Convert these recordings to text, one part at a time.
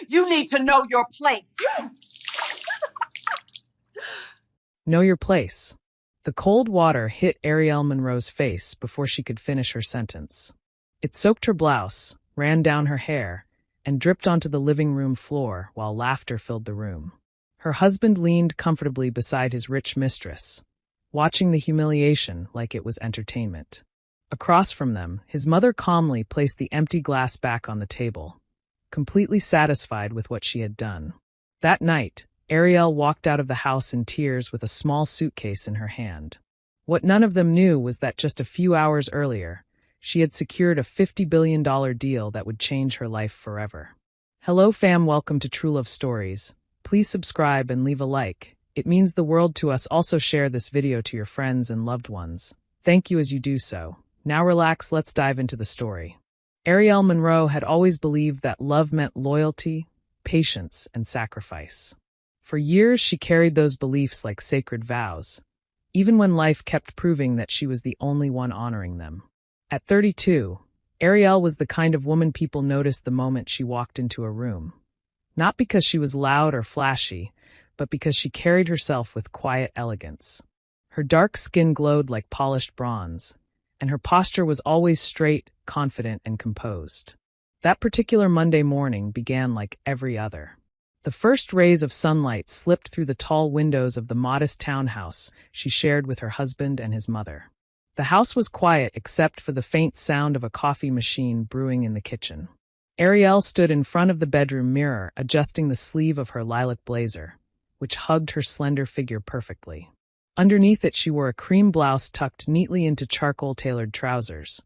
You need to know your place. Know your place. The cold water hit Ariel Monroe's face before she could finish her sentence. It soaked her blouse, ran down her hair, and dripped onto the living room floor while laughter filled the room. Her husband leaned comfortably beside his rich mistress, watching the humiliation like it was entertainment. Across from them, his mother calmly placed the empty glass back on the table, completely satisfied with what she had done. That night, Ariel walked out of the house in tears with a small suitcase in her hand. What none of them knew was that just a few hours earlier, she had secured a $50 billion deal that would change her life forever. Hello fam, welcome to True Love Stories. Please subscribe and leave a like. It means the world to us. Also share this video to your friends and loved ones. Thank you as you do so. Now relax, let's dive into the story. Ariel Monroe had always believed that love meant loyalty, patience, and sacrifice. For years, she carried those beliefs like sacred vows, even when life kept proving that she was the only one honoring them. At 32, Ariel was the kind of woman people noticed the moment she walked into a room. Not because she was loud or flashy, but because she carried herself with quiet elegance. Her dark skin glowed like polished bronze, and her posture was always straight, confident, and composed. That particular Monday morning began like every other. The first rays of sunlight slipped through the tall windows of the modest townhouse she shared with her husband and his mother. The house was quiet except for the faint sound of a coffee machine brewing in the kitchen. Ariel stood in front of the bedroom mirror, adjusting the sleeve of her lilac blazer, which hugged her slender figure perfectly. Underneath it, she wore a cream blouse tucked neatly into charcoal-tailored trousers,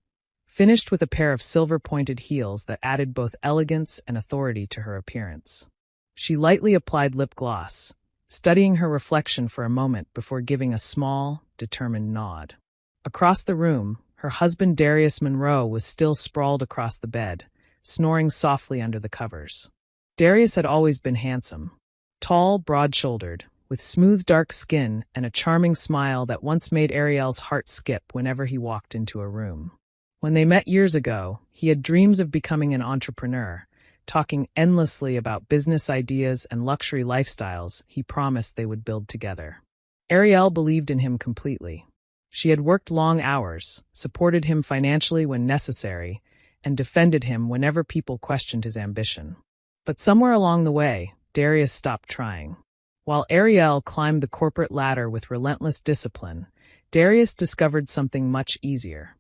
finished with a pair of silver-pointed heels that added both elegance and authority to her appearance. She lightly applied lip gloss, studying her reflection for a moment before giving a small, determined nod. Across the room, her husband Darius Monroe was still sprawled across the bed, snoring softly under the covers. Darius had always been handsome. Tall, broad-shouldered, with smooth dark skin and a charming smile that once made Ariel's heart skip whenever he walked into a room. When they met years ago, he had dreams of becoming an entrepreneur, talking endlessly about business ideas and luxury lifestyles he promised they would build together. Ariel believed in him completely. She had worked long hours, supported him financially when necessary, and defended him whenever people questioned his ambition. But somewhere along the way, Darius stopped trying. While Ariel climbed the corporate ladder with relentless discipline, Darius discovered something much easier: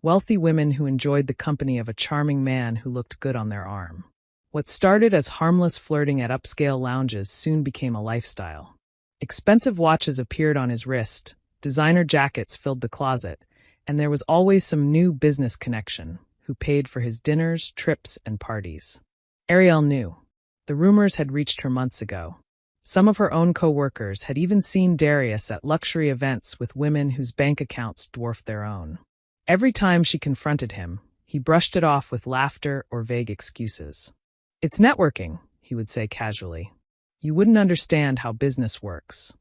wealthy women who enjoyed the company of a charming man who looked good on their arm. What started as harmless flirting at upscale lounges soon became a lifestyle. Expensive watches appeared on his wrist, designer jackets filled the closet, and there was always some new business connection who paid for his dinners, trips, and parties. Ariel knew. The rumors had reached her months ago. Some of her own co-workers had even seen Darius at luxury events with women whose bank accounts dwarfed their own. Every time she confronted him, he brushed it off with laughter or vague excuses. "It's networking," he would say casually. "You wouldn't understand how business works."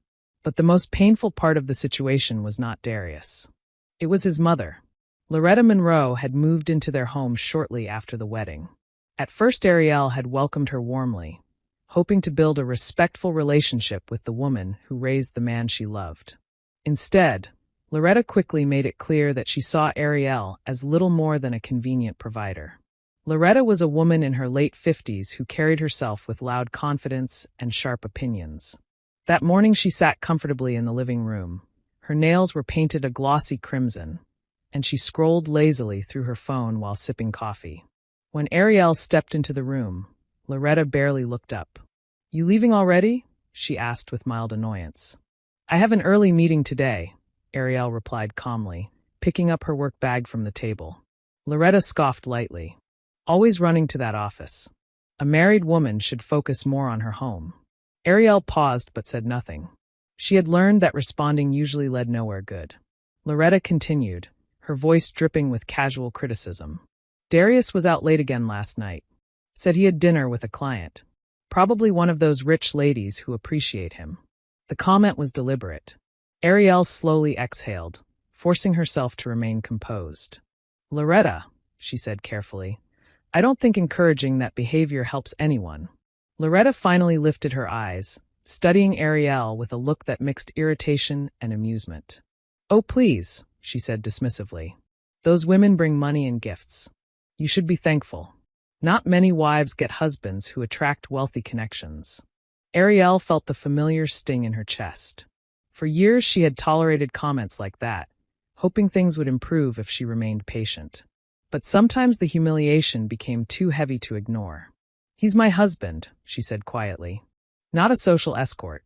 But the most painful part of the situation was not Darius. It was his mother. Loretta Monroe had moved into their home shortly after the wedding. At first, Ariel had welcomed her warmly, hoping to build a respectful relationship with the woman who raised the man she loved. Instead, Loretta quickly made it clear that she saw Ariel as little more than a convenient provider. Loretta was a woman in her late 50s who carried herself with loud confidence and sharp opinions. That morning she sat comfortably in the living room. Her nails were painted a glossy crimson, and she scrolled lazily through her phone while sipping coffee. When Ariel stepped into the room, Loretta barely looked up. "You leaving already?" she asked with mild annoyance. "I have an early meeting today," Ariel replied calmly, picking up her work bag from the table. Loretta scoffed lightly. "Always running to that office. A married woman should focus more on her home." Ariel paused but said nothing. She had learned that responding usually led nowhere good. Loretta continued, her voice dripping with casual criticism. "Darius was out late again last night. Said he had dinner with a client. Probably one of those rich ladies who appreciate him." The comment was deliberate. Ariel slowly exhaled, forcing herself to remain composed. "Loretta," she said carefully, "I don't think encouraging that behavior helps anyone. Loretta finally lifted her eyes, studying Ariel with a look that mixed irritation and amusement. "Oh, please," she said dismissively. "Those women bring money and gifts. You should be thankful. Not many wives get husbands who attract wealthy connections." Ariel felt the familiar sting in her chest. For years she had tolerated comments like that, hoping things would improve if she remained patient. But sometimes the humiliation became too heavy to ignore. "He's my husband," she said quietly. "Not a social escort."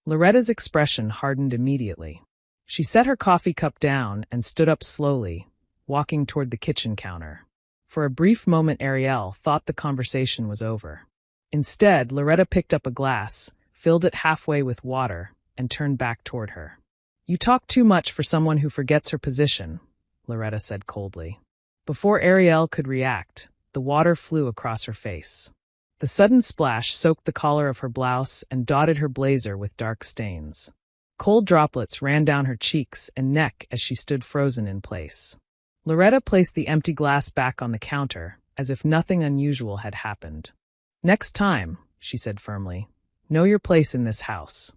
Loretta's expression hardened immediately. She set her coffee cup down and stood up slowly, walking toward the kitchen counter. For a brief moment Ariel thought the conversation was over. Instead, Loretta picked up a glass, filled it halfway with water, and turned back toward her. "You talk too much for someone who forgets her position," Loretta said coldly. Before Ariel could react, the water flew across her face. The sudden splash soaked the collar of her blouse and dotted her blazer with dark stains. Cold droplets ran down her cheeks and neck as she stood frozen in place. Loretta placed the empty glass back on the counter, as if nothing unusual had happened. "Next time," she said firmly, "know your place in this house."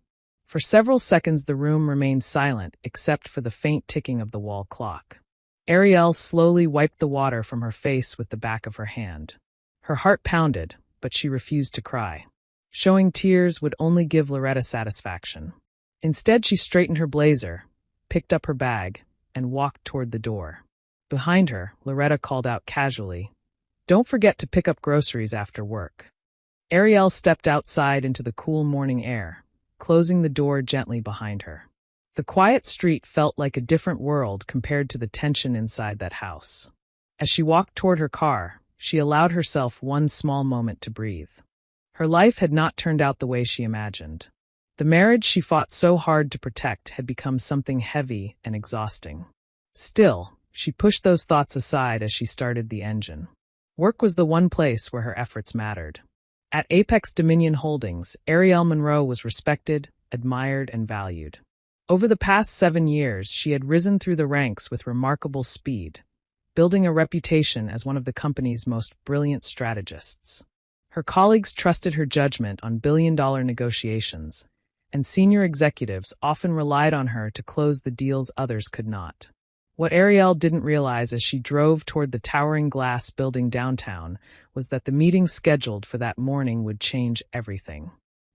For several seconds the room remained silent except for the faint ticking of the wall clock. Ariel slowly wiped the water from her face with the back of her hand. Her heart pounded, but she refused to cry. Showing tears would only give Loretta satisfaction. Instead, she straightened her blazer, picked up her bag, and walked toward the door. Behind her, Loretta called out casually, "Don't forget to pick up groceries after work." Ariel stepped outside into the cool morning air, closing the door gently behind her. The quiet street felt like a different world compared to the tension inside that house. As she walked toward her car, she allowed herself one small moment to breathe. Her life had not turned out the way she imagined. The marriage she fought so hard to protect had become something heavy and exhausting. Still, she pushed those thoughts aside as she started the engine. Work was the one place where her efforts mattered. At Apex Dominion Holdings, Ariel Monroe was respected, admired, and valued. Over the past 7 years, she had risen through the ranks with remarkable speed, building a reputation as one of the company's most brilliant strategists. Her colleagues trusted her judgment on billion-dollar negotiations, and senior executives often relied on her to close the deals others could not. What Ariel didn't realize as she drove toward the towering glass building downtown was that the meeting scheduled for that morning would change everything.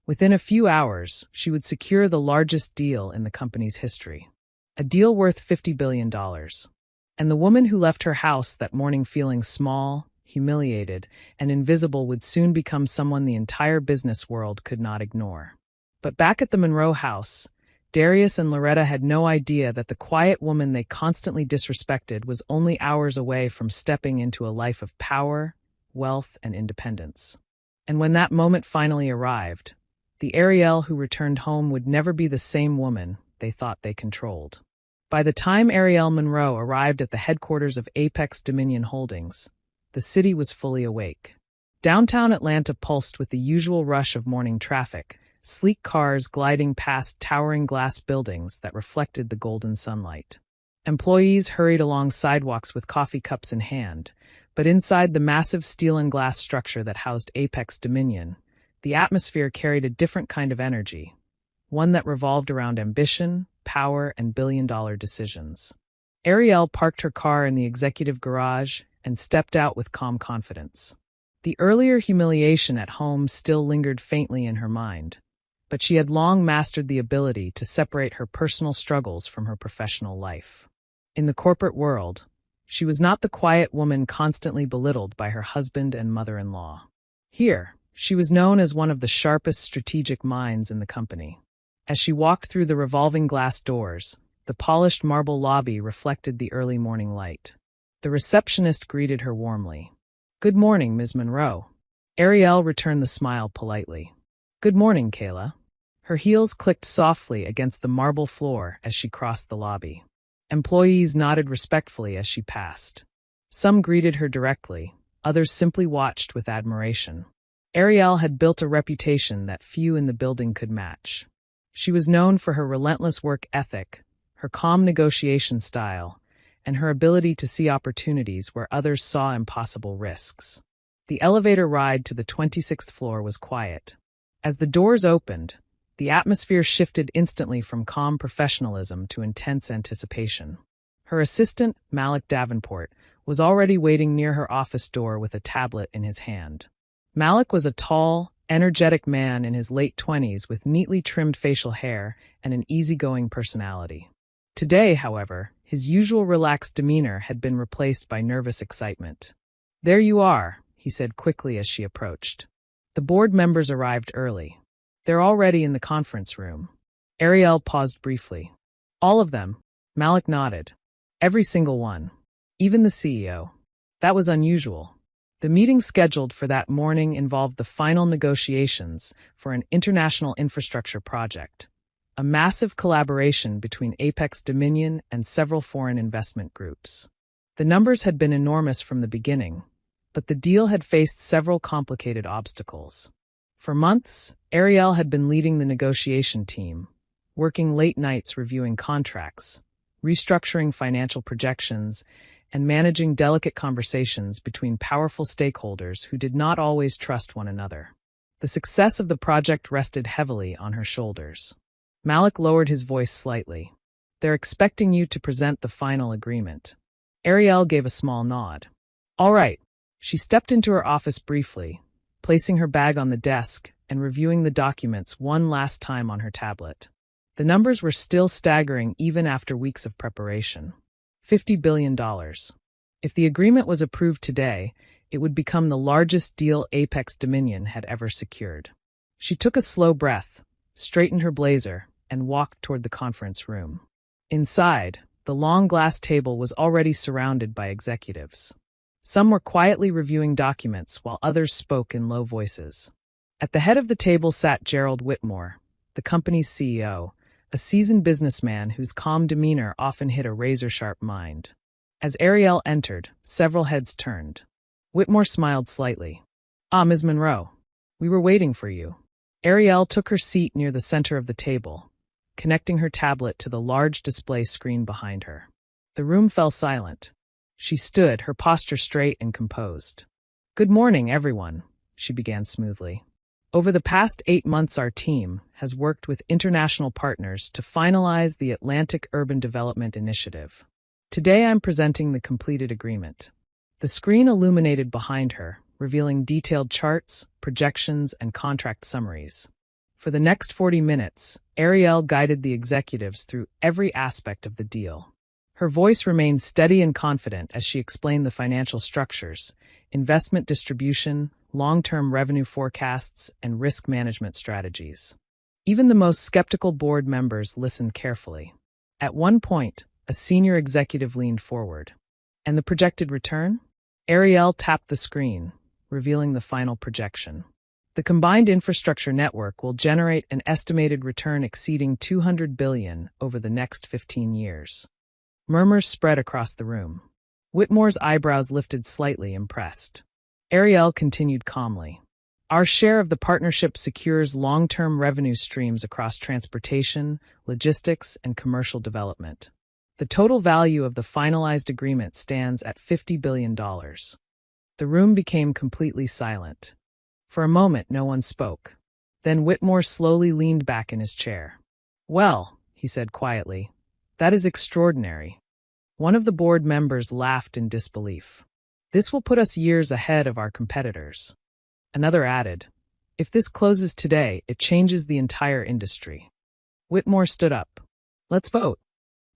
Within a few hours, she would secure the largest deal in the company's history, a deal worth $50 billion. And the woman who left her house that morning feeling small, humiliated, and invisible would soon become someone the entire business world could not ignore. But back at the Monroe house, Darius and Loretta had no idea that the quiet woman they constantly disrespected was only hours away from stepping into a life of power, wealth, and independence. And when that moment finally arrived, the Ariel who returned home would never be the same woman they thought they controlled. By the time Ariel Monroe arrived at the headquarters of Apex Dominion Holdings, the city was fully awake. Downtown Atlanta pulsed with the usual rush of morning traffic, sleek cars gliding past towering glass buildings that reflected the golden sunlight. Employees hurried along sidewalks with coffee cups in hand, but inside the massive steel and glass structure that housed Apex Dominion, the atmosphere carried a different kind of energy, one that revolved around ambition, power, and billion-dollar decisions. Ariel parked her car in the executive garage and stepped out with calm confidence. The earlier humiliation at home still lingered faintly in her mind, but she had long mastered the ability to separate her personal struggles from her professional life. In the corporate world, she was not the quiet woman constantly belittled by her husband and mother-in-law. Here, she was known as one of the sharpest strategic minds in the company. As she walked through the revolving glass doors, the polished marble lobby reflected the early morning light. The receptionist greeted her warmly. "Good morning, Ms. Monroe." Ariel returned the smile politely. "Good morning, Kayla." Her heels clicked softly against the marble floor as she crossed the lobby. Employees nodded respectfully as she passed. Some greeted her directly, others simply watched with admiration. Ariel had built a reputation that few in the building could match. She was known for her relentless work ethic, her calm negotiation style, and her ability to see opportunities where others saw impossible risks. The elevator ride to the 26th floor was quiet. As the doors opened, the atmosphere shifted instantly from calm professionalism to intense anticipation. Her assistant, Malik Davenport, was already waiting near her office door with a tablet in his hand. Malik was a tall, energetic man in his late 20s with neatly trimmed facial hair and an easygoing personality. Today, however, his usual relaxed demeanor had been replaced by nervous excitement. "There you are," he said quickly as she approached. The board members arrived early. "They're already in the conference room." Ariel paused briefly. "All of them?" Malik nodded. "Every single one. Even the CEO." That was unusual. The meeting scheduled for that morning involved the final negotiations for an international infrastructure project, a massive collaboration between Apex Dominion and several foreign investment groups. The numbers had been enormous from the beginning, but the deal had faced several complicated obstacles. For months, Ariel had been leading the negotiation team, working late nights reviewing contracts, restructuring financial projections, and managing delicate conversations between powerful stakeholders who did not always trust one another. The success of the project rested heavily on her shoulders. Malik lowered his voice slightly. "They're expecting you to present the final agreement." Ariel gave a small nod. "All right." She stepped into her office briefly, placing her bag on the desk and reviewing the documents one last time on her tablet. The numbers were still staggering even after weeks of preparation. $50 billion. If the agreement was approved today, it would become the largest deal Apex Dominion had ever secured. She took a slow breath, straightened her blazer, and walked toward the conference room. Inside, the long glass table was already surrounded by executives. Some were quietly reviewing documents while others spoke in low voices. At the head of the table sat Gerald Whitmore, the company's CEO, a seasoned businessman whose calm demeanor often hid a razor-sharp mind. As Ariel entered, several heads turned. Whitmore smiled slightly. "Ah, Ms. Monroe. We were waiting for you." Ariel took her seat near the center of the table, connecting her tablet to the large display screen behind her. The room fell silent. She stood, her posture straight and composed. "Good morning, everyone," she began smoothly. "Over the past 8 months, our team has worked with international partners to finalize the Atlantic Urban Development Initiative. Today, I'm presenting the completed agreement." The screen illuminated behind her, revealing detailed charts, projections, and contract summaries. For the next 40 minutes, Ariel guided the executives through every aspect of the deal. Her voice remained steady and confident as she explained the financial structures, investment distribution, long-term revenue forecasts, and risk management strategies. Even the most skeptical board members listened carefully. At one point, a senior executive leaned forward. "And the projected return?" Ariel tapped the screen, revealing the final projection. "The combined infrastructure network will generate an estimated return exceeding $200 billion over the next 15 years. Murmurs spread across the room. Whitmore's eyebrows lifted slightly, impressed. Ariel continued calmly. "Our share of the partnership secures long-term revenue streams across transportation, logistics, and commercial development. The total value of the finalized agreement stands at $50 billion. The room became completely silent. For a moment, no one spoke. Then Whitmore slowly leaned back in his chair. "Well," he said quietly, "that is extraordinary." One of the board members laughed in disbelief. "This will put us years ahead of our competitors." Another added, "If this closes today, it changes the entire industry." Whitmore stood up. "Let's vote."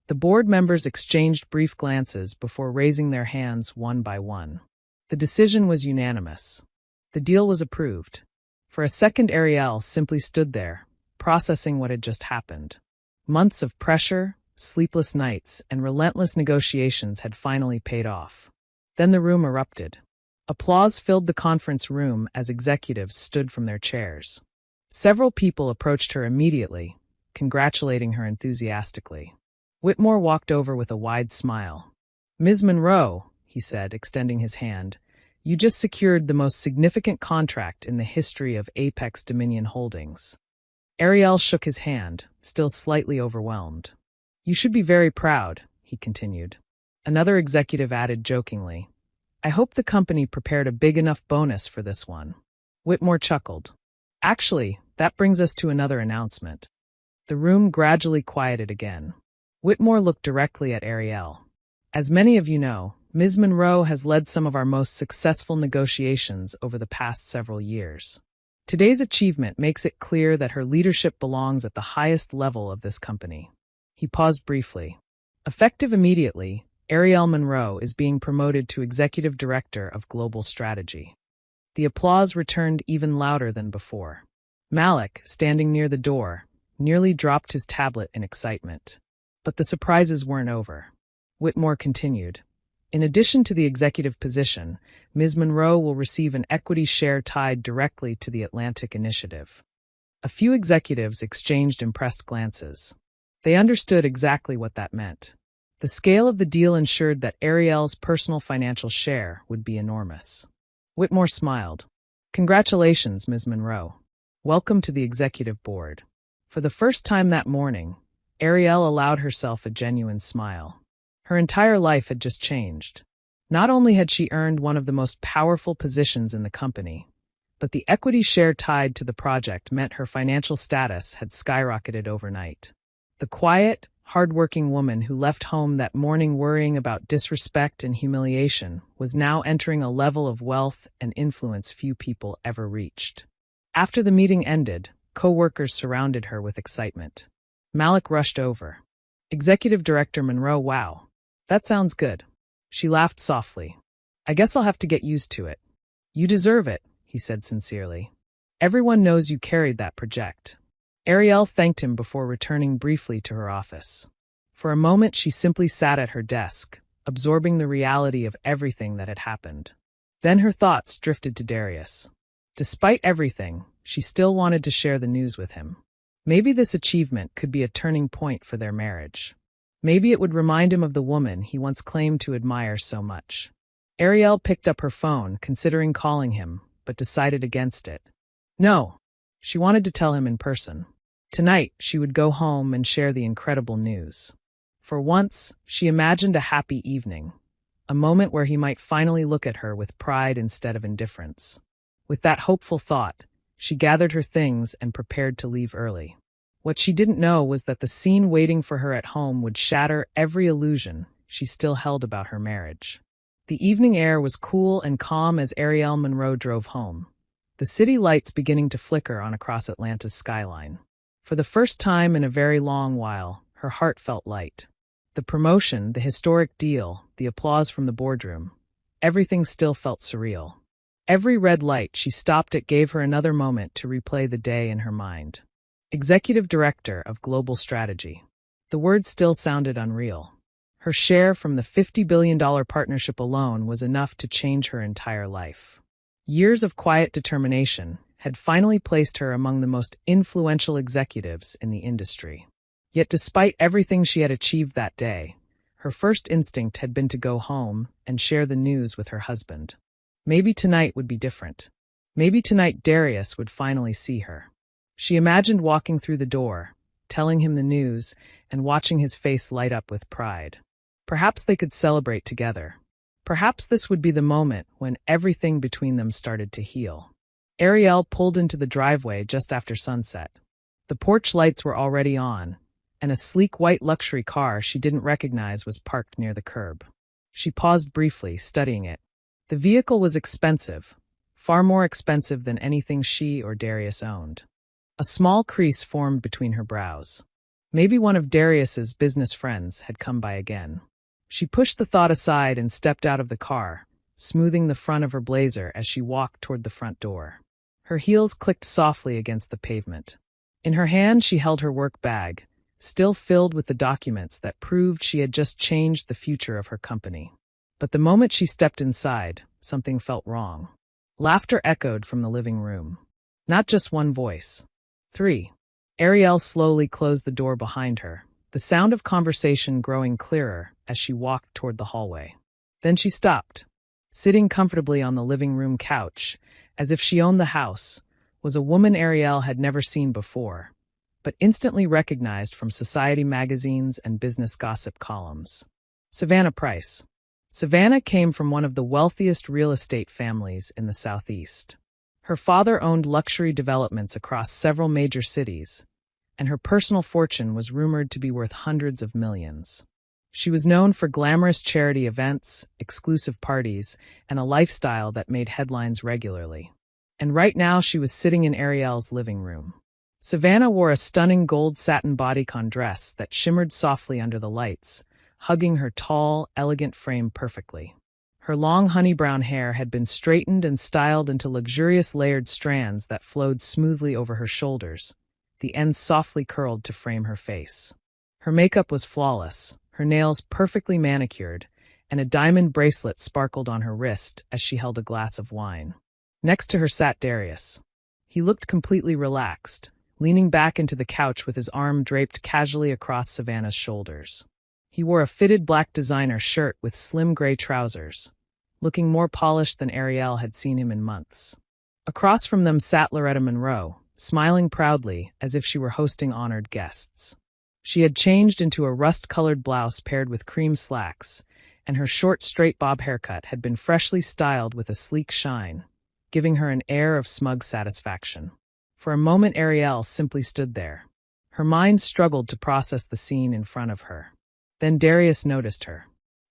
The board members exchanged brief glances before raising their hands one by one. The decision was unanimous. The deal was approved. For a second, Ariel simply stood there, processing what had just happened. Months of pressure, sleepless nights, and relentless negotiations had finally paid off. Then the room erupted. Applause filled the conference room as executives stood from their chairs. Several people approached her immediately, congratulating her enthusiastically. Whitmore walked over with a wide smile. "Ms. Monroe," he said, extending his hand, "you just secured the most significant contract in the history of Apex Dominion Holdings." Ariel shook his hand, still slightly overwhelmed. "You should be very proud," he continued. Another executive added jokingly, I hope the company prepared a big enough bonus for this one. Whitmore chuckled. Actually, that brings us to another announcement. The room gradually quieted again. Whitmore looked directly at Ariel. As many of you know, Ms. Monroe has led some of our most successful negotiations over the past several years. Today's achievement makes it clear that her leadership belongs at the highest level of this company. He paused briefly. Effective immediately, Ariel Monroe is being promoted to Executive Director of Global Strategy. The applause returned even louder than before. Malik, standing near the door, nearly dropped his tablet in excitement. But the surprises weren't over. Whitmore continued. In addition to the executive position, Ms. Monroe will receive an equity share tied directly to the Atlantic Initiative. A few executives exchanged impressed glances. They understood exactly what that meant. The scale of the deal ensured that Ariel's personal financial share would be enormous. Whitmore smiled. Congratulations, Ms. Monroe. Welcome to the executive board. For the first time that morning, Ariel allowed herself a genuine smile. Her entire life had just changed. Not only had she earned one of the most powerful positions in the company, but the equity share tied to the project meant her financial status had skyrocketed overnight. The quiet, hard-working woman who left home that morning worrying about disrespect and humiliation was now entering a level of wealth and influence few people ever reached. After the meeting ended, co-workers surrounded her with excitement. Malik rushed over. Executive Director Monroe, wow. That sounds good. She laughed softly. I guess I'll have to get used to it. You deserve it, he said sincerely. Everyone knows you carried that project. Ariel thanked him before returning briefly to her office. For a moment she simply sat at her desk, absorbing the reality of everything that had happened. Then her thoughts drifted to Darius. Despite everything, she still wanted to share the news with him. Maybe this achievement could be a turning point for their marriage. Maybe it would remind him of the woman he once claimed to admire so much. Ariel picked up her phone, considering calling him, but decided against it. No, she wanted to tell him in person. Tonight, she would go home and share the incredible news. For once, she imagined a happy evening, a moment where he might finally look at her with pride instead of indifference. With that hopeful thought, she gathered her things and prepared to leave early. What she didn't know was that the scene waiting for her at home would shatter every illusion she still held about her marriage. The evening air was cool and calm as Ariel Monroe drove home, the city lights beginning to flicker on across Atlanta's skyline. For the first time in a very long while, her heart felt light. The promotion, the historic deal, the applause from the boardroom, everything still felt surreal. Every red light she stopped at gave her another moment to replay the day in her mind. Executive Director of Global Strategy. The word still sounded unreal. Her share from the $50 billion partnership alone was enough to change her entire life. Years of quiet determination had finally placed her among the most influential executives in the industry. Yet despite everything she had achieved that day, her first instinct had been to go home and share the news with her husband. Maybe tonight would be different. Maybe tonight Darius would finally see her. She imagined walking through the door, telling him the news, and watching his face light up with pride. Perhaps they could celebrate together. Perhaps this would be the moment when everything between them started to heal. Ariel pulled into the driveway just after sunset. The porch lights were already on, and a sleek white luxury car she didn't recognize was parked near the curb. She paused briefly, studying it. The vehicle was expensive, far more expensive than anything she or Darius owned. A small crease formed between her brows. Maybe one of Darius's business friends had come by again. She pushed the thought aside and stepped out of the car, smoothing the front of her blazer as she walked toward the front door. Her heels clicked softly against the pavement. In her hand she held her work bag, still filled with the documents that proved she had just changed the future of her company. But the moment she stepped inside, something felt wrong. Laughter echoed from the living room. Not just one voice. 3. Ariel slowly closed the door behind her, the sound of conversation growing clearer as she walked toward the hallway. Then she stopped. Sitting comfortably on the living room couch, as if she owned the house, was a woman Ariel had never seen before, but instantly recognized from society magazines and business gossip columns. Savannah Price. Savannah came from one of the wealthiest real estate families in the Southeast. Her father owned luxury developments across several major cities, and her personal fortune was rumored to be worth hundreds of millions. She was known for glamorous charity events, exclusive parties, and a lifestyle that made headlines regularly. And right now she was sitting in Ariel's living room. Savannah wore a stunning gold satin bodycon dress that shimmered softly under the lights, hugging her tall, elegant frame perfectly. Her long honey-brown hair had been straightened and styled into luxurious layered strands that flowed smoothly over her shoulders, the ends softly curled to frame her face. Her makeup was flawless, her nails perfectly manicured, and a diamond bracelet sparkled on her wrist as she held a glass of wine. Next to her sat Darius. He looked completely relaxed, leaning back into the couch with his arm draped casually across Savannah's shoulders. He wore a fitted black designer shirt with slim gray trousers, looking more polished than Ariel had seen him in months. Across from them sat Loretta Monroe, smiling proudly as if she were hosting honored guests. She had changed into a rust-colored blouse paired with cream slacks, and her short, straight bob haircut had been freshly styled with a sleek shine, giving her an air of smug satisfaction. For a moment Ariel simply stood there. Her mind struggled to process the scene in front of her. Then Darius noticed her.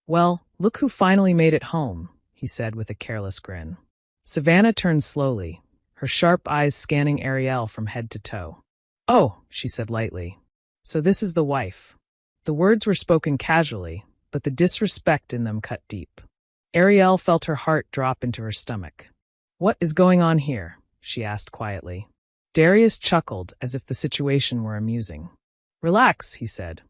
"Well, look who finally made it home," he said with a careless grin. Savannah turned slowly, her sharp eyes scanning Ariel from head to toe. "Oh," she said lightly. "So this is the wife." The words were spoken casually, but the disrespect in them cut deep. Ariel felt her heart drop into her stomach. "What is going on here?" she asked quietly. Darius chuckled as if the situation were amusing. "Relax," he said.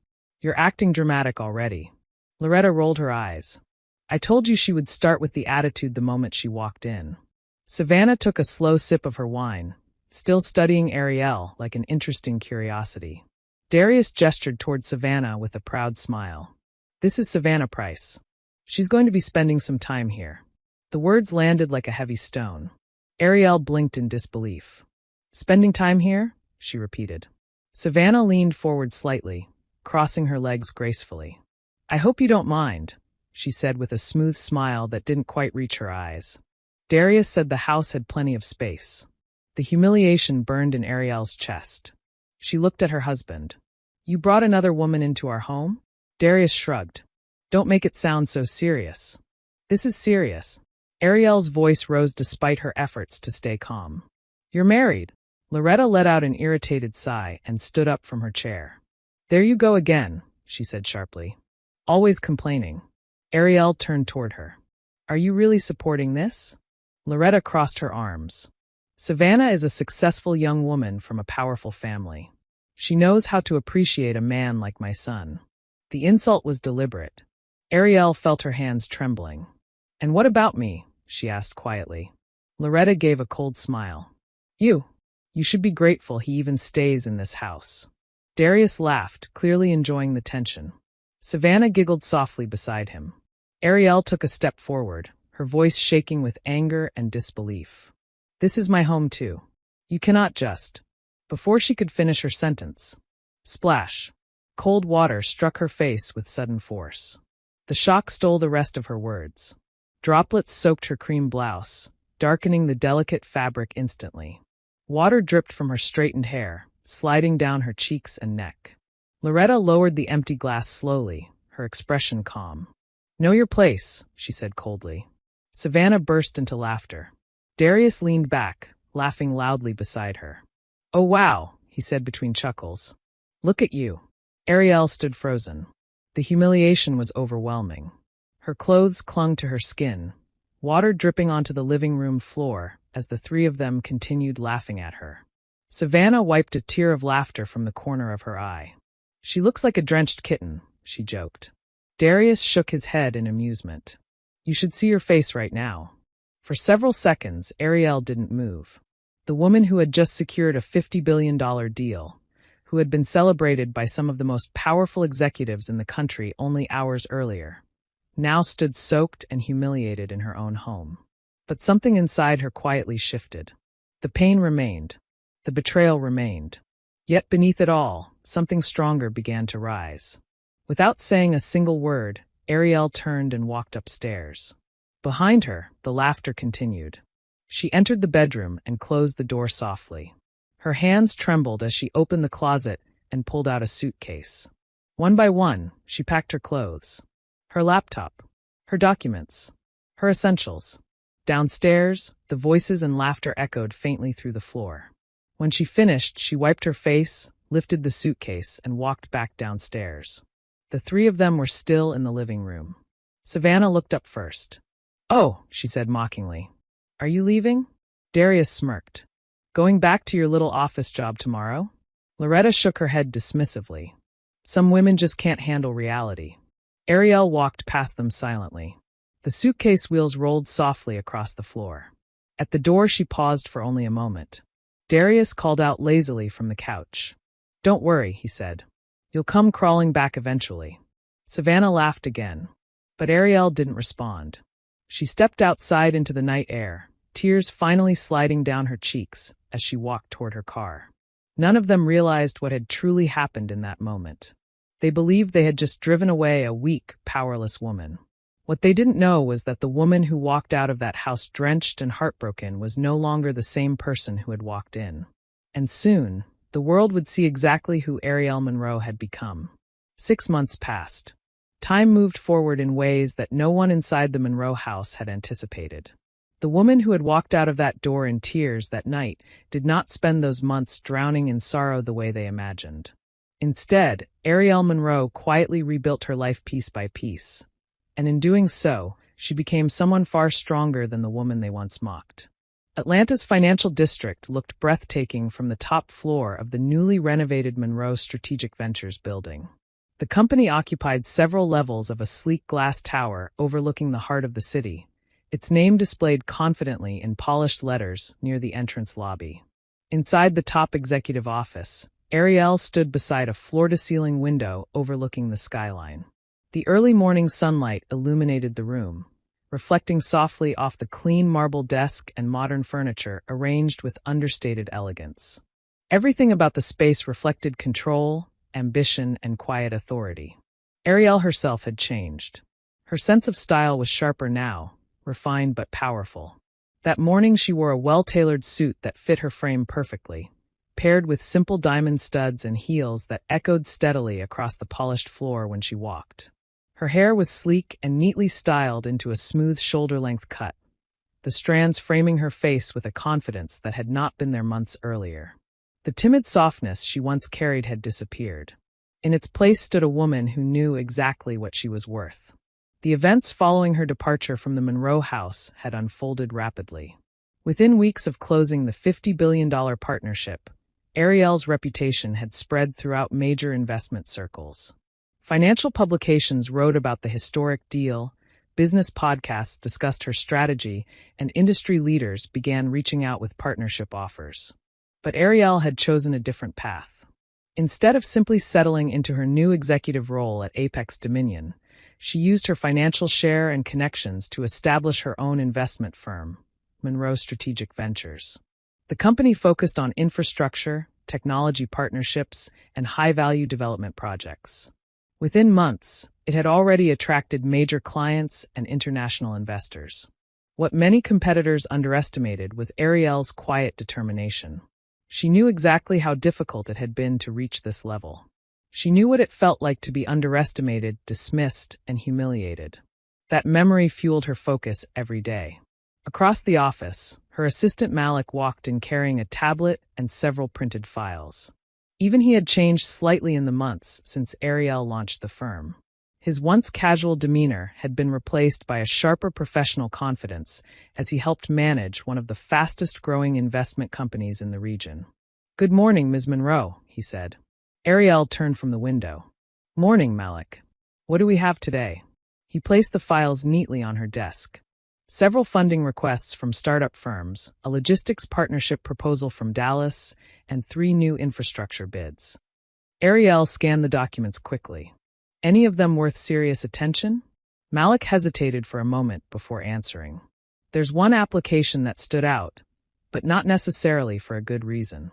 "You're acting dramatic already." Loretta rolled her eyes. "I told you she would start with the attitude the moment she walked in." Savannah took a slow sip of her wine, still studying Ariel like an interesting curiosity. Darius gestured toward Savannah with a proud smile. "This is Savannah Price. She's going to be spending some time here." The words landed like a heavy stone. Ariel blinked in disbelief. "Spending time here?" she repeated. Savannah leaned forward slightly, crossing her legs gracefully. "I hope you don't mind," she said with a smooth smile that didn't quite reach her eyes. Darius said the house had plenty of space. The humiliation burned in Ariel's chest. She looked at her husband. "You brought another woman into our home?" Darius shrugged. "Don't make it sound so serious." "This is serious." Ariel's voice rose despite her efforts to stay calm. "You're married." Loretta let out an irritated sigh and stood up from her chair. "There you go again," she said sharply. "Always complaining." Ariel turned toward her. "Are you really supporting this?" Loretta crossed her arms. "Savannah is a successful young woman from a powerful family. She knows how to appreciate a man like my son." The insult was deliberate. Ariel felt her hands trembling. "And what about me?" she asked quietly. Loretta gave a cold smile. You should be grateful he even stays in this house." Darius laughed, clearly enjoying the tension. Savannah giggled softly beside him. Ariel took a step forward, her voice shaking with anger and disbelief. "This is my home too. You cannot just—" Before she could finish her sentence, splash! Cold water struck her face with sudden force. The shock stole the rest of her words. Droplets soaked her cream blouse, darkening the delicate fabric instantly. Water dripped from her straightened hair, sliding down her cheeks and neck. Loretta lowered the empty glass slowly, her expression calm. "Know your place," she said coldly. Savannah burst into laughter. Darius leaned back, laughing loudly beside her. "Oh wow," he said between chuckles. "Look at you." Ariel stood frozen. The humiliation was overwhelming. Her clothes clung to her skin, water dripping onto the living room floor as the three of them continued laughing at her. Savannah wiped a tear of laughter from the corner of her eye. "She looks like a drenched kitten," she joked. Darius shook his head in amusement. "You should see your face right now." For several seconds, Ariel didn't move. The woman who had just secured a $50 billion deal, who had been celebrated by some of the most powerful executives in the country only hours earlier, now stood soaked and humiliated in her own home. But something inside her quietly shifted. The pain remained. The betrayal remained. Yet beneath it all, something stronger began to rise. Without saying a single word, Ariel turned and walked upstairs. Behind her, the laughter continued. She entered the bedroom and closed the door softly. Her hands trembled as she opened the closet and pulled out a suitcase. One by one, she packed her clothes, her laptop, her documents, her essentials. Downstairs, the voices and laughter echoed faintly through the floor. When she finished, she wiped her face, lifted the suitcase, and walked back downstairs. The three of them were still in the living room. Savannah looked up first. "Oh," she said mockingly. "Are you leaving?" Darius smirked. "Going back to your little office job tomorrow?" Loretta shook her head dismissively. "Some women just can't handle reality." Ariel walked past them silently. The suitcase wheels rolled softly across the floor. At the door, she paused for only a moment. Darius called out lazily from the couch. "Don't worry," he said. "You'll come crawling back eventually." Savannah laughed again, but Ariel didn't respond. She stepped outside into the night air, tears finally sliding down her cheeks as she walked toward her car. None of them realized what had truly happened in that moment. They believed they had just driven away a weak, powerless woman. What they didn't know was that the woman who walked out of that house drenched and heartbroken was no longer the same person who had walked in. And soon, the world would see exactly who Ariel Monroe had become. 6 months passed. Time moved forward in ways that no one inside the Monroe house had anticipated. The woman who had walked out of that door in tears that night did not spend those months drowning in sorrow the way they imagined. Instead, Ariel Monroe quietly rebuilt her life piece by piece. And in doing so, she became someone far stronger than the woman they once mocked. Atlanta's financial district looked breathtaking from the top floor of the newly renovated Monroe Strategic Ventures building. The company occupied several levels of a sleek glass tower overlooking the heart of the city, its name displayed confidently in polished letters near the entrance lobby. Inside the top executive office, Ariel stood beside a floor-to-ceiling window overlooking the skyline. The early morning sunlight illuminated the room, reflecting softly off the clean marble desk and modern furniture arranged with understated elegance. Everything about the space reflected control, ambition, and quiet authority. Ariel herself had changed. Her sense of style was sharper now, refined but powerful. That morning she wore a well-tailored suit that fit her frame perfectly, paired with simple diamond studs and heels that echoed steadily across the polished floor when she walked. Her hair was sleek and neatly styled into a smooth shoulder-length cut, the strands framing her face with a confidence that had not been there months earlier. The timid softness she once carried had disappeared. In its place stood a woman who knew exactly what she was worth. The events following her departure from the Monroe house had unfolded rapidly. Within weeks of closing the $50 billion partnership, Ariel's reputation had spread throughout major investment circles. Financial publications wrote about the historic deal, business podcasts discussed her strategy, and industry leaders began reaching out with partnership offers. But Ariel had chosen a different path. Instead of simply settling into her new executive role at Apex Dominion, she used her financial share and connections to establish her own investment firm, Monroe Strategic Ventures. The company focused on infrastructure, technology partnerships, and high-value development projects. Within months, it had already attracted major clients and international investors. What many competitors underestimated was Ariel's quiet determination. She knew exactly how difficult it had been to reach this level. She knew what it felt like to be underestimated, dismissed, and humiliated. That memory fueled her focus every day. Across the office, her assistant Malik walked in carrying a tablet and several printed files. Even he had changed slightly in the months since Ariel launched the firm. His once casual demeanor had been replaced by a sharper professional confidence as he helped manage one of the fastest-growing investment companies in the region. "Good morning, Ms. Monroe," he said. Ariel turned from the window. "Morning, Malik. What do we have today?" He placed the files neatly on her desk. Several funding requests from startup firms, a logistics partnership proposal from Dallas, and 3 new infrastructure bids. Ariel scanned the documents quickly. Any of them worth serious attention? Malik hesitated for a moment before answering. "There's one application that stood out, but not necessarily for a good reason."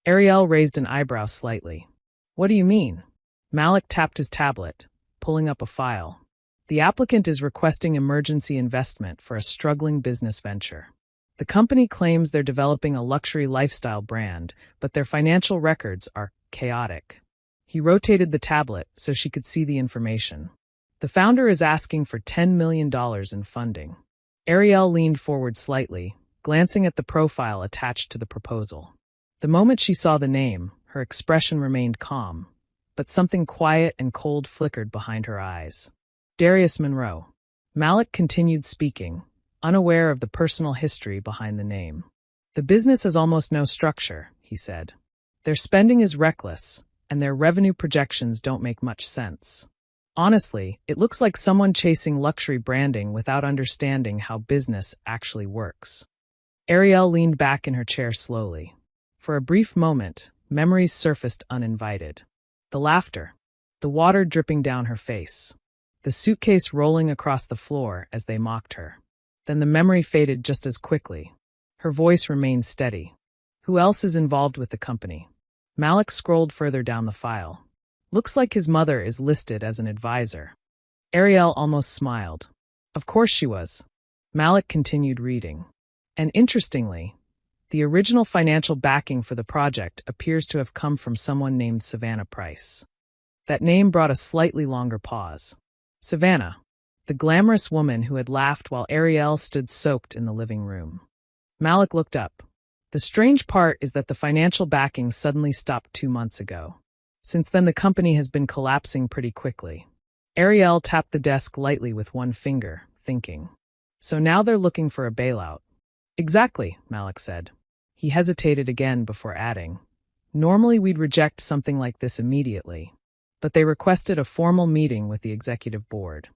Ariel raised an eyebrow slightly. "What do you mean?" Malik tapped his tablet, pulling up a file. The applicant is requesting emergency investment for a struggling business venture. The company claims they're developing a luxury lifestyle brand, but their financial records are chaotic. He rotated the tablet so she could see the information. The founder is asking for $10 million in funding. Ariel leaned forward slightly, glancing at the profile attached to the proposal. The moment she saw the name, her expression remained calm, but something quiet and cold flickered behind her eyes. Darius Monroe. Malik continued speaking, unaware of the personal history behind the name. The business has almost no structure, he said. Their spending is reckless, and their revenue projections don't make much sense. Honestly, it looks like someone chasing luxury branding without understanding how business actually works. Ariel leaned back in her chair slowly. For a brief moment, memories surfaced uninvited. The laughter, the water dripping down her face, the suitcase rolling across the floor as they mocked her. Then the memory faded just as quickly. Her voice remained steady. Who else is involved with the company? Malik scrolled further down the file. Looks like his mother is listed as an advisor. Ariel almost smiled. Of course she was. Malik continued reading. And interestingly, the original financial backing for the project appears to have come from someone named Savannah Price. That name brought a slightly longer pause. Savannah, the glamorous woman who had laughed while Ariel stood soaked in the living room. Malik looked up. The strange part is that the financial backing suddenly stopped 2 months ago. Since then, the company has been collapsing pretty quickly. Ariel tapped the desk lightly with one finger, thinking. So now they're looking for a bailout. Exactly, Malik said. He hesitated again before adding. Normally we'd reject something like this immediately, but they requested a formal meeting with the executive board.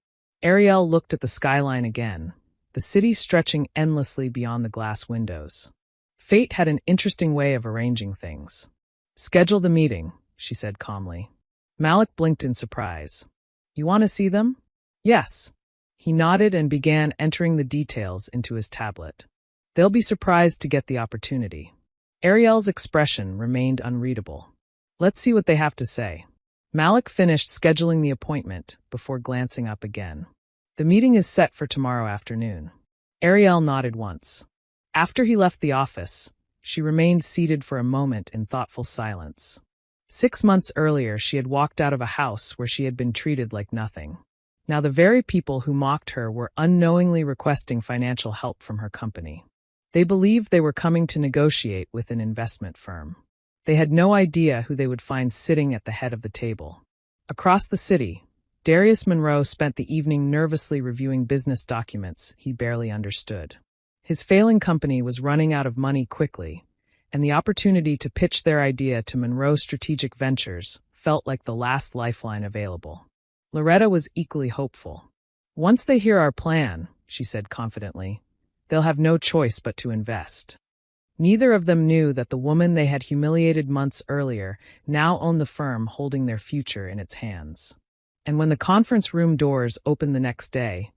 Ariel looked at the skyline again, the city stretching endlessly beyond the glass windows. Fate had an interesting way of arranging things. Schedule the meeting, she said calmly. Malik blinked in surprise. You want to see them? Yes. He nodded and began entering the details into his tablet. They'll be surprised to get the opportunity. Ariel's expression remained unreadable. Let's see what they have to say. Malik finished scheduling the appointment before glancing up again. The meeting is set for tomorrow afternoon. Ariel nodded once. After he left the office, she remained seated for a moment in thoughtful silence. 6 months earlier, she had walked out of a house where she had been treated like nothing. Now the very people who mocked her were unknowingly requesting financial help from her company. They believed they were coming to negotiate with an investment firm. They had no idea who they would find sitting at the head of the table. Across the city, Darius Monroe spent the evening nervously reviewing business documents he barely understood. His failing company was running out of money quickly, and the opportunity to pitch their idea to Monroe Strategic Ventures felt like the last lifeline available. Loretta was equally hopeful. Once they hear our plan, she said confidently, they'll have no choice but to invest. Neither of them knew that the woman they had humiliated months earlier now owned the firm holding their future in its hands. And when the conference room doors opened the next day,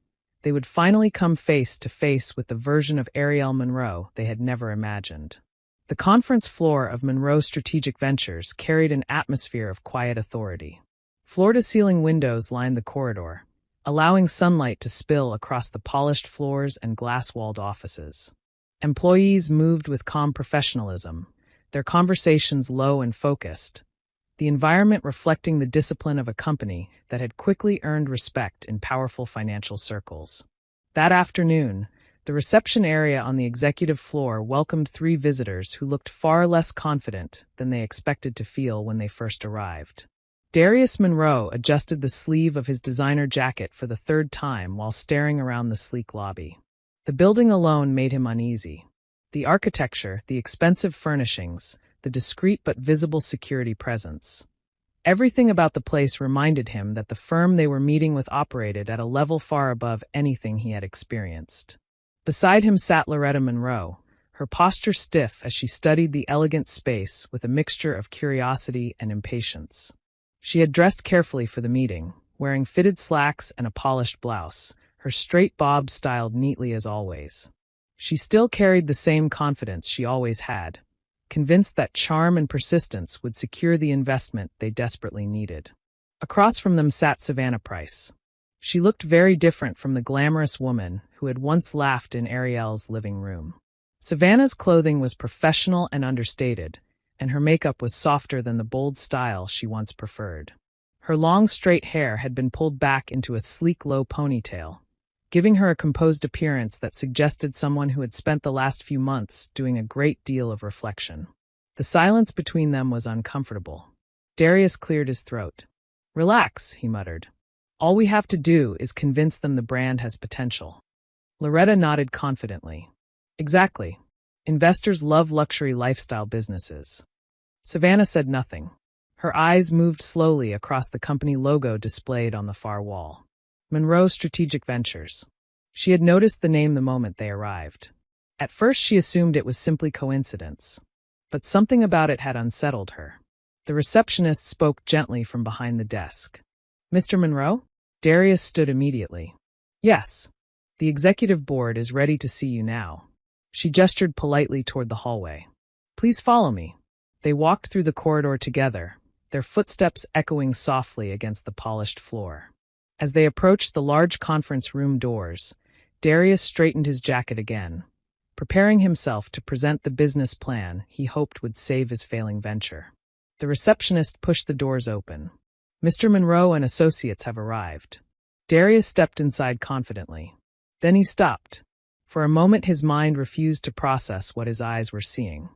they would finally come face to face with the version of Ariel Monroe they had never imagined. The conference floor of Monroe Strategic Ventures carried an atmosphere of quiet authority. Floor-to-ceiling windows lined the corridor, allowing sunlight to spill across the polished floors and glass-walled offices. Employees moved with calm professionalism, their conversations low and focused, the environment reflecting the discipline of a company that had quickly earned respect in powerful financial circles. That afternoon, the reception area on the executive floor welcomed 3 visitors who looked far less confident than they expected to feel when they first arrived. Darius Monroe adjusted the sleeve of his designer jacket for the 3rd time while staring around the sleek lobby. The building alone made him uneasy. The architecture, the expensive furnishings, the discreet but visible security presence. Everything about the place reminded him that the firm they were meeting with operated at a level far above anything he had experienced. Beside him sat Loretta Monroe, her posture stiff as she studied the elegant space with a mixture of curiosity and impatience. She had dressed carefully for the meeting, wearing fitted slacks and a polished blouse, her straight bob styled neatly as always. She still carried the same confidence she always had, convinced that charm and persistence would secure the investment they desperately needed. Across from them sat Savannah Price. She looked very different from the glamorous woman who had once laughed in Ariel's living room. Savannah's clothing was professional and understated, and her makeup was softer than the bold style she once preferred. Her long, straight hair had been pulled back into a sleek, low ponytail, giving her a composed appearance that suggested someone who had spent the last few months doing a great deal of reflection. The silence between them was uncomfortable. Darius cleared his throat. "Relax," he muttered. "All we have to do is convince them the brand has potential." Loretta nodded confidently. "Exactly. Investors love luxury lifestyle businesses." Savannah said nothing. Her eyes moved slowly across the company logo displayed on the far wall. Monroe Strategic Ventures. She had noticed the name the moment they arrived. At first she assumed it was simply coincidence, but something about it had unsettled her. The receptionist spoke gently from behind the desk. "Mr. Monroe?" Darius stood immediately. "Yes. The executive board is ready to see you now." She gestured politely toward the hallway. "Please follow me." They walked through the corridor together, their footsteps echoing softly against the polished floor. As they approached the large conference room doors, Darius straightened his jacket again, preparing himself to present the business plan he hoped would save his failing venture. The receptionist pushed the doors open. "Mr. Monroe and associates have arrived." Darius stepped inside confidently. Then he stopped. For a moment his mind refused to process what his eyes were seeing.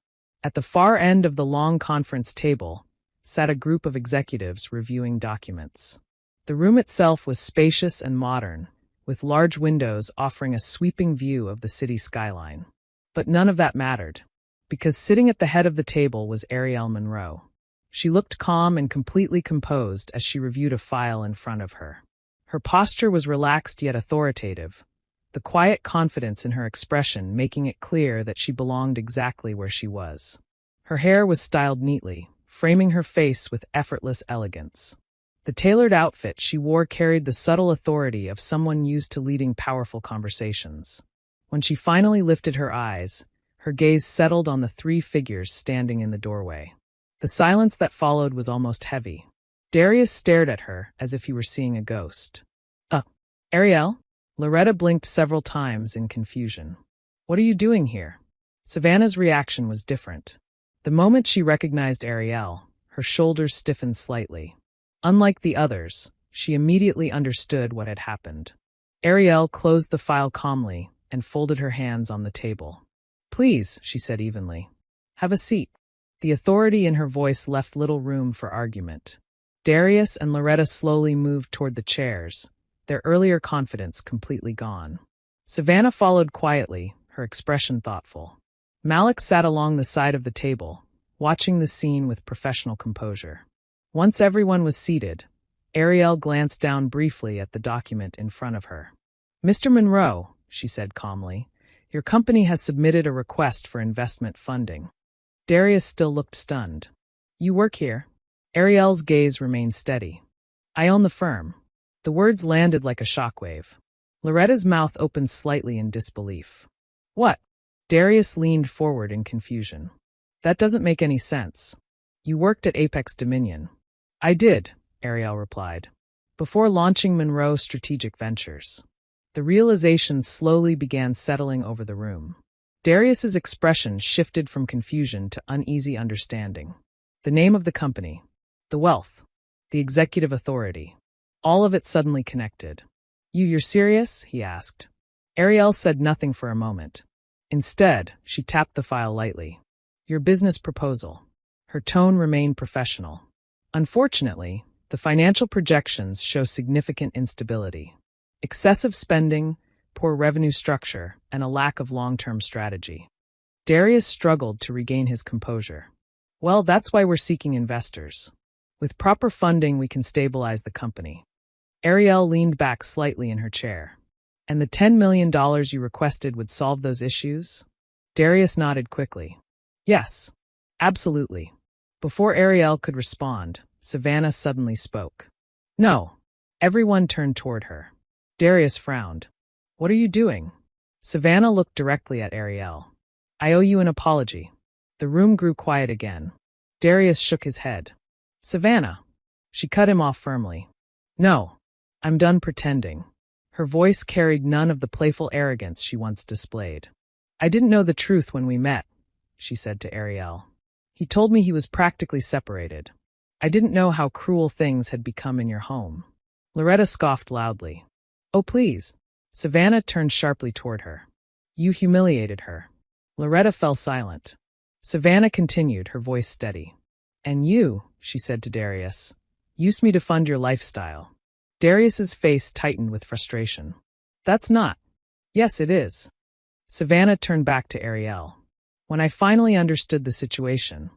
At the far end of the long conference table sat a group of executives reviewing documents. The room itself was spacious and modern, with large windows offering a sweeping view of the city skyline. But none of that mattered, because sitting at the head of the table was Ariel Monroe. She looked calm and completely composed as she reviewed a file in front of her. Her posture was relaxed yet authoritative, the quiet confidence in her expression making it clear that she belonged exactly where she was. Her hair was styled neatly, framing her face with effortless elegance. The tailored outfit she wore carried the subtle authority of someone used to leading powerful conversations. When she finally lifted her eyes, her gaze settled on the three figures standing in the doorway. The silence that followed was almost heavy. Darius stared at her as if he were seeing a ghost. Ariel?" Loretta blinked several times in confusion. "What are you doing here?" Savannah's reaction was different. The moment she recognized Ariel, her shoulders stiffened slightly. Unlike the others, she immediately understood what had happened. Ariel closed the file calmly and folded her hands on the table. "Please," she said evenly. "Have a seat." The authority in her voice left little room for argument. Darius and Loretta slowly moved toward the chairs, their earlier confidence completely gone. Savannah followed quietly, her expression thoughtful. Malik sat along the side of the table, watching the scene with professional composure. Once everyone was seated, Ariel glanced down briefly at the document in front of her. "Mr. Monroe," she said calmly, "your company has submitted a request for investment funding." Darius still looked stunned. "You work here?" Ariel's gaze remained steady. "I own the firm." The words landed like a shockwave. Loretta's mouth opened slightly in disbelief. "What?" Darius leaned forward in confusion. "That doesn't make any sense. You worked at Apex Dominion." "I did," Ariel replied, "before launching Monroe Strategic Ventures." The realization slowly began settling over the room. Darius's expression shifted from confusion to uneasy understanding. The name of the company, the wealth, the executive authority, all of it suddenly connected. You're serious?" he asked. Ariel said nothing for a moment. Instead, she tapped the file lightly. "Your business proposal." Her tone remained professional. "Unfortunately, the financial projections show significant instability. Excessive spending, poor revenue structure, and a lack of long-term strategy." Darius struggled to regain his composure. "Well, that's why we're seeking investors. With proper funding, we can stabilize the company." Ariel leaned back slightly in her chair. "And the $10 million you requested would solve those issues?" Darius nodded quickly. "Yes, absolutely." Before Ariel could respond, Savannah suddenly spoke. "No." Everyone turned toward her. Darius frowned. "What are you doing?" Savannah looked directly at Ariel. "I owe you an apology." The room grew quiet again. Darius shook his head. "Savannah." She cut him off firmly. "No. I'm done pretending. Her voice carried none of the playful arrogance she once displayed. I didn't know the truth when we met, she said to Ariel. He told me he was practically separated. I didn't know how cruel things had become in your home. Loretta scoffed loudly. Oh, please. Savannah turned sharply toward her. You humiliated her. Loretta fell silent. Savannah continued, her voice steady. And you, she said to Darius, used me to fund your lifestyle. Darius's face tightened with frustration. That's not. Yes, it is. Savannah turned back to Ariel. When I finally understood the situation,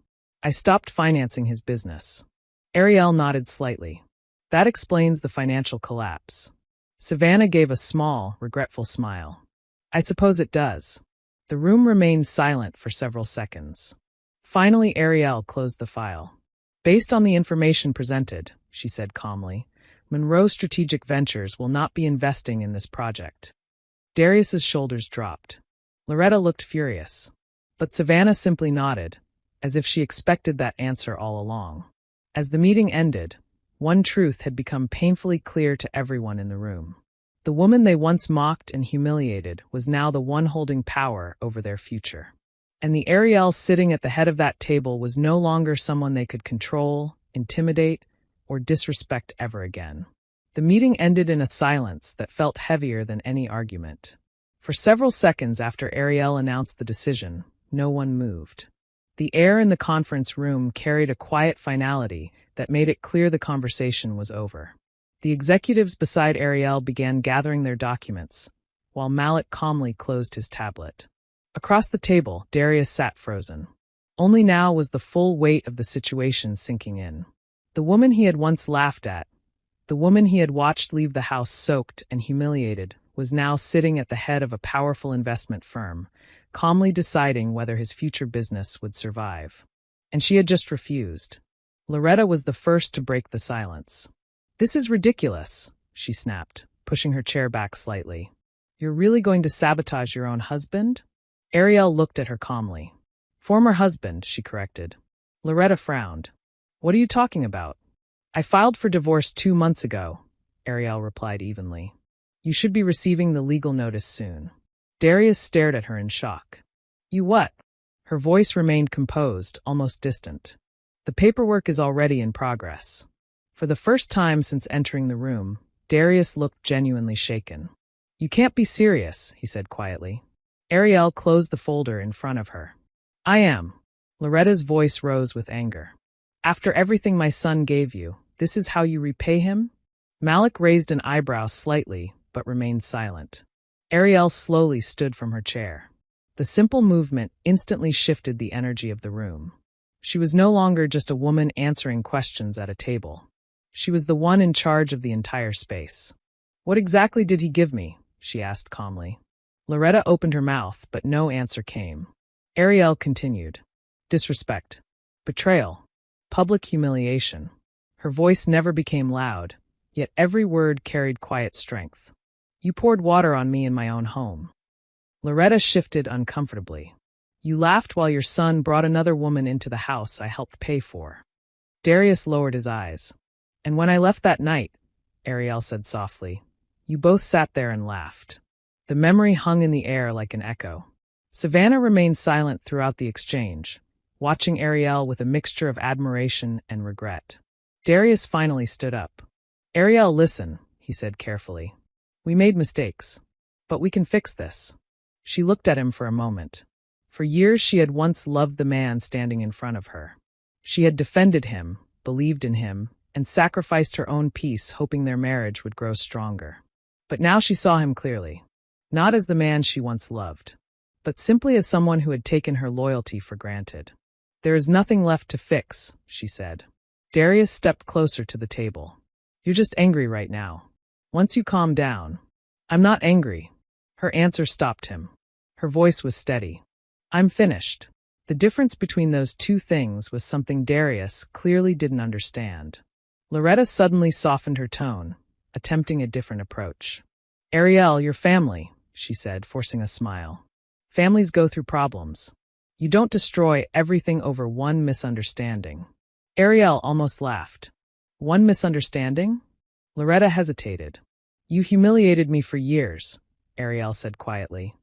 I stopped financing his business. Ariel nodded slightly. That explains the financial collapse. Savannah gave a small, regretful smile. I suppose it does. The room remained silent for several seconds. Finally, Ariel closed the file. Based on the information presented, she said calmly, Monroe Strategic Ventures will not be investing in this project. Darius's shoulders dropped. Loretta looked furious. But Savannah simply nodded, as if she expected that answer all along. As the meeting ended, one truth had become painfully clear to everyone in the room. The woman they once mocked and humiliated was now the one holding power over their future. And the Ariel sitting at the head of that table was no longer someone they could control, intimidate, or disrespect ever again. The meeting ended in a silence that felt heavier than any argument. For several seconds after Ariel announced the decision, no one moved. The air in the conference room carried a quiet finality that made it clear the conversation was over. The executives beside Ariel began gathering their documents, while Malik calmly closed his tablet. Across the table, Darius sat frozen. Only now was the full weight of the situation sinking in. The woman he had once laughed at, the woman he had watched leave the house soaked and humiliated, was now sitting at the head of a powerful investment firm, calmly deciding whether his future business would survive. And she had just refused. Loretta was the first to break the silence. This is ridiculous, she snapped, pushing her chair back slightly. You're really going to sabotage your own husband? Ariel looked at her calmly. Former husband, she corrected. Loretta frowned. What are you talking about? I filed for divorce 2 months ago, Ariel replied evenly. You should be receiving the legal notice soon. Darius stared at her in shock. You what? Her voice remained composed, almost distant. The paperwork is already in progress. For the first time since entering the room, Darius looked genuinely shaken. You can't be serious, he said quietly. Ariel closed the folder in front of her. I am. Loretta's voice rose with anger. After everything my son gave you, this is how you repay him? Malik raised an eyebrow slightly, but remained silent. Ariel slowly stood from her chair. The simple movement instantly shifted the energy of the room. She was no longer just a woman answering questions at a table. She was the one in charge of the entire space. What exactly did he give me? She asked calmly. Loretta opened her mouth, but no answer came. Ariel continued. Disrespect. Betrayal. Public humiliation. Her voice never became loud, yet every word carried quiet strength. You poured water on me in my own home. Loretta shifted uncomfortably. You laughed while your son brought another woman into the house I helped pay for. Darius lowered his eyes. And when I left that night, Ariel said softly, you both sat there and laughed. The memory hung in the air like an echo. Savannah remained silent throughout the exchange, watching Ariel with a mixture of admiration and regret. Darius finally stood up. Ariel, listen, he said carefully. We made mistakes, but we can fix this. She looked at him for a moment. For years she had once loved the man standing in front of her. She had defended him, believed in him, and sacrificed her own peace hoping their marriage would grow stronger. But now she saw him clearly, not as the man she once loved, but simply as someone who had taken her loyalty for granted. There is nothing left to fix, she said. Darius stepped closer to the table. You're just angry right now. Once you calm down. I'm not angry. Her answer stopped him. Her voice was steady. I'm finished. The difference between those two things was something Darius clearly didn't understand. Loretta suddenly softened her tone, attempting a different approach. Ariel, your family, she said, forcing a smile. Families go through problems. You don't destroy everything over one misunderstanding. Ariel almost laughed. One misunderstanding? Loretta hesitated. You humiliated me for years, Ariel said quietly.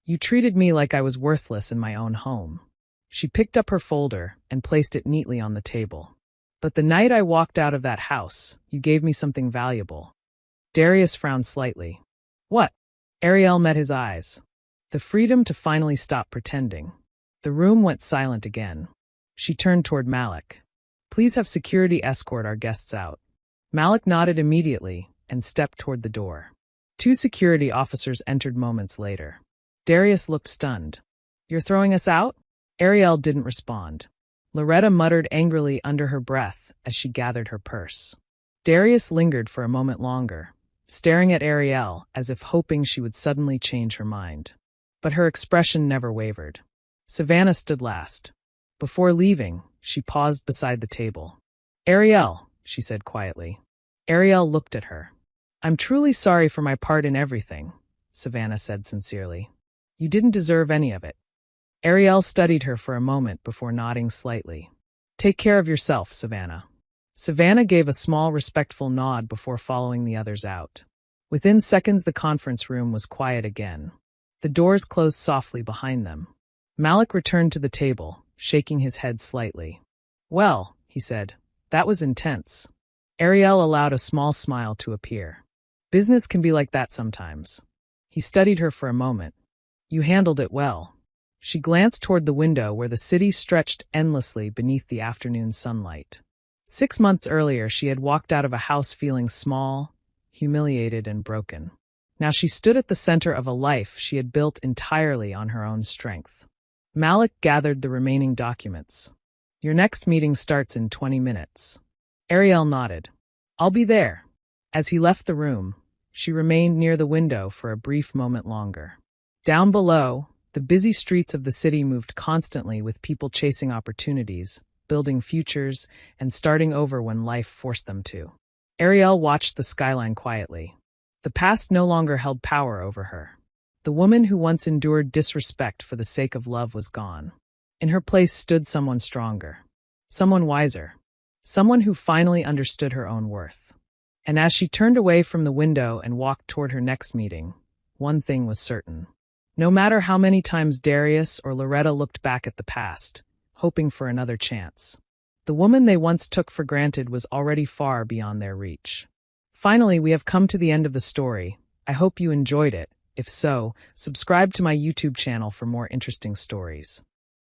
You treated me like I was worthless in my own home. She picked up her folder and placed it neatly on the table. But the night I walked out of that house, you gave me something valuable. Darius frowned slightly. What? Ariel met his eyes. The freedom to finally stop pretending. The room went silent again. She turned toward Malik. Please have security escort our guests out. Malik nodded immediately and stepped toward the door. 2 security officers entered moments later. Darius looked stunned. You're throwing us out? Ariel didn't respond. Loretta muttered angrily under her breath as she gathered her purse. Darius lingered for a moment longer, staring at Ariel as if hoping she would suddenly change her mind. But her expression never wavered. Savannah stood last. Before leaving, she paused beside the table. Ariel, she said quietly. Ariel looked at her. I'm truly sorry for my part in everything, Savannah said sincerely. You didn't deserve any of it. Ariel studied her for a moment before nodding slightly. Take care of yourself, Savannah. Savannah gave a small, respectful nod before following the others out. Within seconds, the conference room was quiet again. The doors closed softly behind them. Malik returned to the table, shaking his head slightly. Well, he said, that was intense. Ariel allowed a small smile to appear. Business can be like that sometimes. He studied her for a moment. You handled it well. She glanced toward the window where the city stretched endlessly beneath the afternoon sunlight. 6 months earlier, she had walked out of a house feeling small, humiliated, and broken. Now she stood at the center of a life she had built entirely on her own strength. Malik gathered the remaining documents. Your next meeting starts in 20 minutes. Ariel nodded. I'll be there. As he left the room, she remained near the window for a brief moment longer. Down below, the busy streets of the city moved constantly with people chasing opportunities, building futures, and starting over when life forced them to. Ariel watched the skyline quietly. The past no longer held power over her. The woman who once endured disrespect for the sake of love was gone. In her place stood someone stronger, someone wiser, someone who finally understood her own worth. And as she turned away from the window and walked toward her next meeting, one thing was certain. No matter how many times Darius or Loretta looked back at the past, hoping for another chance, the woman they once took for granted was already far beyond their reach. Finally, we have come to the end of the story. I hope you enjoyed it. If so, subscribe to my YouTube channel for more interesting stories.